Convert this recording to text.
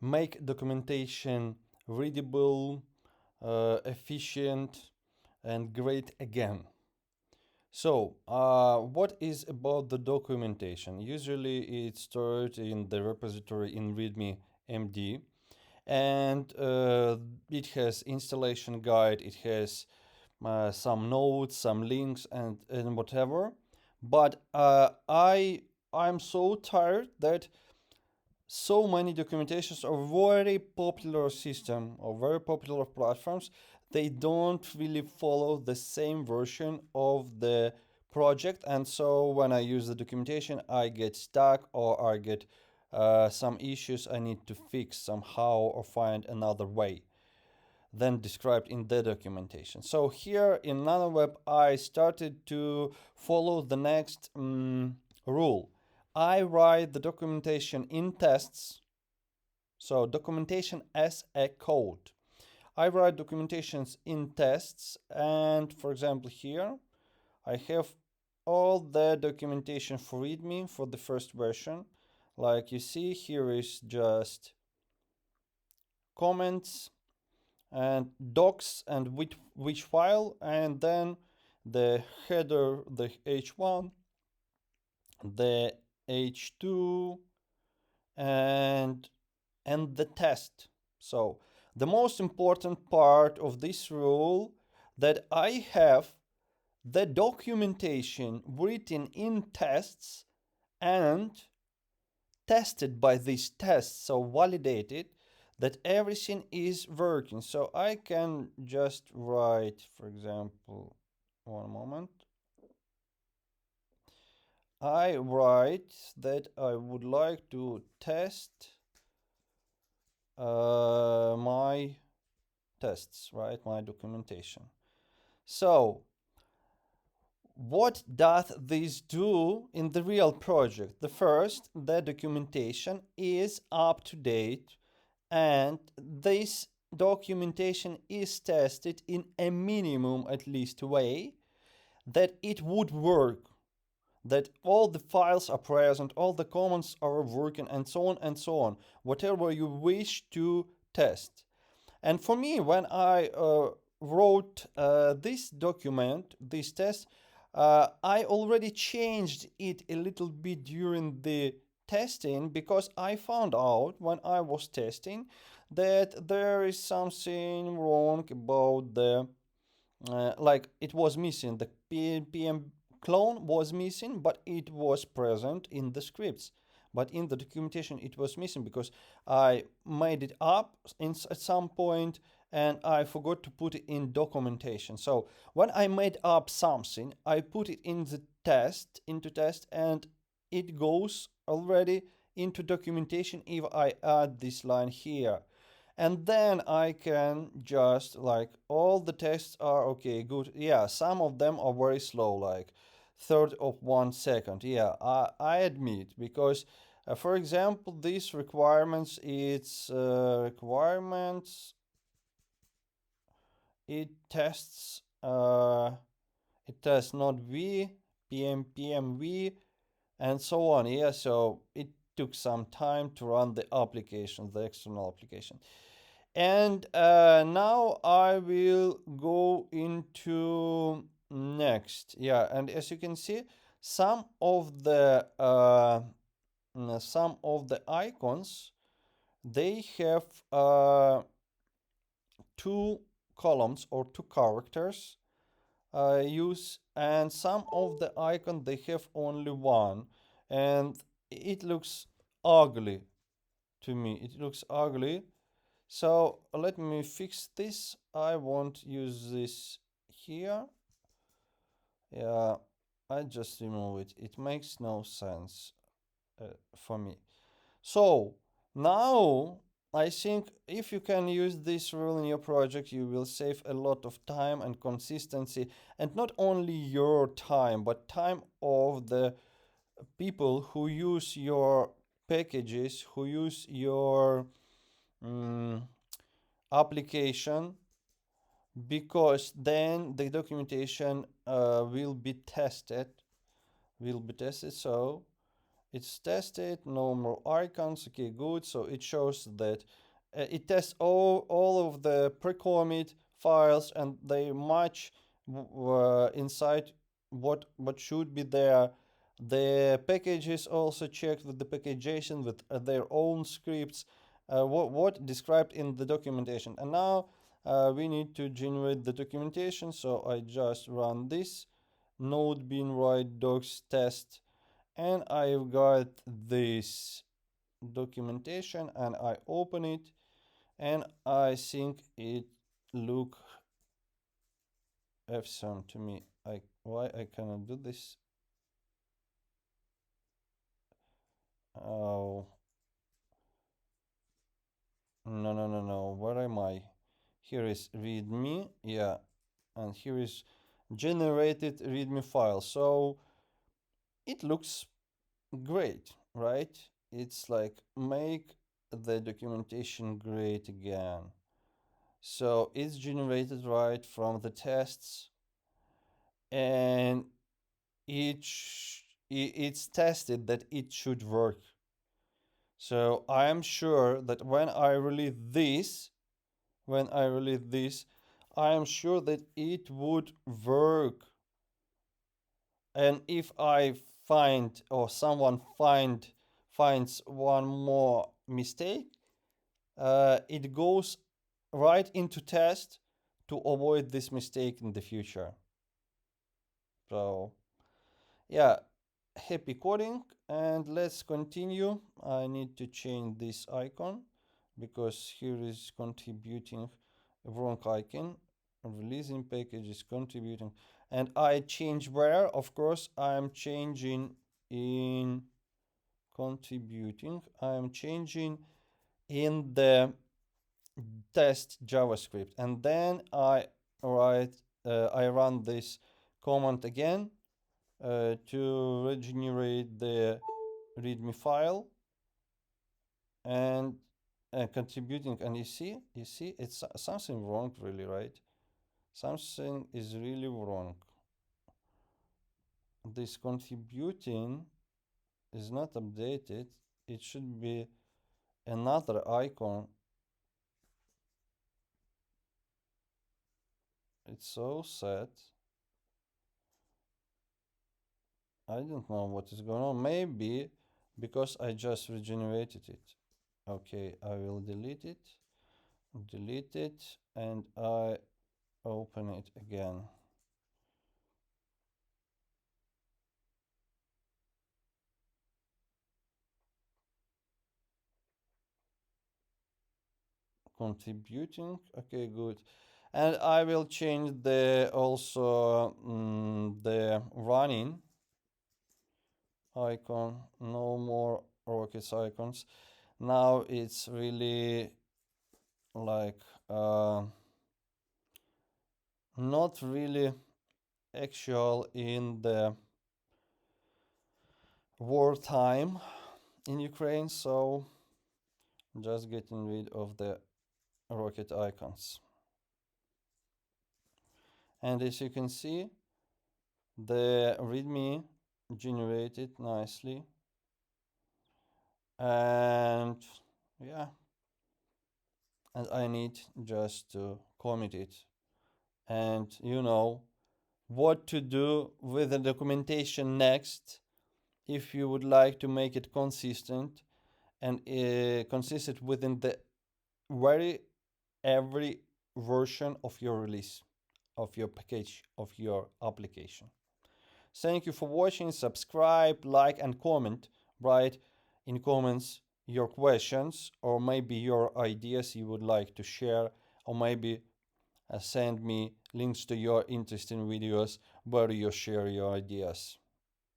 make documentation readable, efficient, and great again. So, what is about the documentation? Usually it's stored in the repository in README.md, and it has installation guide, it has some notes, some links, and whatever. But I'm so tired that so many documentations are very popular system or very popular platforms. They don't really follow the same version of the project, and so when I use the documentation I get stuck, or I get some issues I need to fix somehow or find another way than described in the documentation. So here in NanoWeb I started to follow the next rule. I write the documentation in tests, so documentation as a code. I write documentations in tests, and for example here I have all the documentation for README for the first version. Like you see, here is just comments and docs and which file, and then the header, the h1, the h2, and the test. So the most important part of this rule, that I have the documentation written in tests and tested by these tests, so validated that everything is working. So I can just write, for example, one moment. I write that I would like to test my tests, right? My documentation. So what does this do in the real project? The first, the documentation is up to date, and this documentation is tested in a minimum at least way that it would work, that all the files are present, all the comments are working, and so on and so on, whatever you wish to test. And for me, when I wrote this document, this test, I already changed it a little bit during the testing, because I found out when I was testing that there is something wrong about the like it was missing, the PM clone was missing, but it was present in the scripts, but in the documentation it was missing because I made it up at some point and I forgot to put it in documentation. So when I made up something, I put it in the test, into test, and it goes already into documentation if I add this line here. And then I can just, like, all the tests are okay, good. Yeah, some of them are very slow, like third of 1 second. Yeah, I admit, because for example, these requirements, it's requirements, it tests not v, pmv, and so on. Yeah, so it took some time to run the application, the external application. And now I will go into next. Yeah, and as you can see, some of the icons, they have two columns or two characters use, and some of the icon they have only one, and it looks ugly to me. It looks ugly. So let me fix this. I won't use this here. Yeah, I just remove it. It makes no sense for me. So now I think if you can use this rule in your project, you will save a lot of time and consistency, and not only your time, but time of the people who use your packages, who use your application, because then the documentation will be tested. So It's tested, no more icons. Okay, good. So it shows that it tests all of the pre-commit files and they match inside what should be there. The package is also checked with the packagation with their own scripts, what described in the documentation. And now we need to generate the documentation. So I just run this node bin write docs test, and I've got this documentation and I open it, and I think it look awesome to me. Why I cannot do this? Oh, no, where am I? Here is readme, yeah, and here is generated readme file. So it looks great, right? It's like make the documentation great again. So it's generated right from the tests, and it's tested that it should work. So I am sure that when I release this, I am sure that it would work. And if I find or someone finds one more mistake, it goes right into test to avoid this mistake in the future. So yeah, happy coding, and let's continue. I need to change this icon because here is contributing wrong icon. Releasing package is contributing, and I change where. Of course, I'm changing in contributing. I'm changing in the test JavaScript, and then I run this command again to regenerate the readme file, and contributing. And you see it's something wrong, really, right? Something is really wrong. This contributing is not updated. It should be another icon. It's so sad. I don't know what is going on. Maybe because I just regenerated it. Okay, I will delete it, and I open it again. Contributing. Okay, good. And I will change the also the running icon. No more rockets icons. Now it's really like not really actual in the wartime in Ukraine, so just getting rid of the rocket icons. And as you can see, the readme generated nicely, and yeah, and I need just to commit it, and you know what to do with the documentation next if you would like to make it consistent and consistent within the very every version of your release, of your package, of your application. Thank you for watching. Subscribe, like, and comment. Write in comments your questions or maybe your ideas you would like to share, or maybe send me links to your interesting videos where you share your ideas.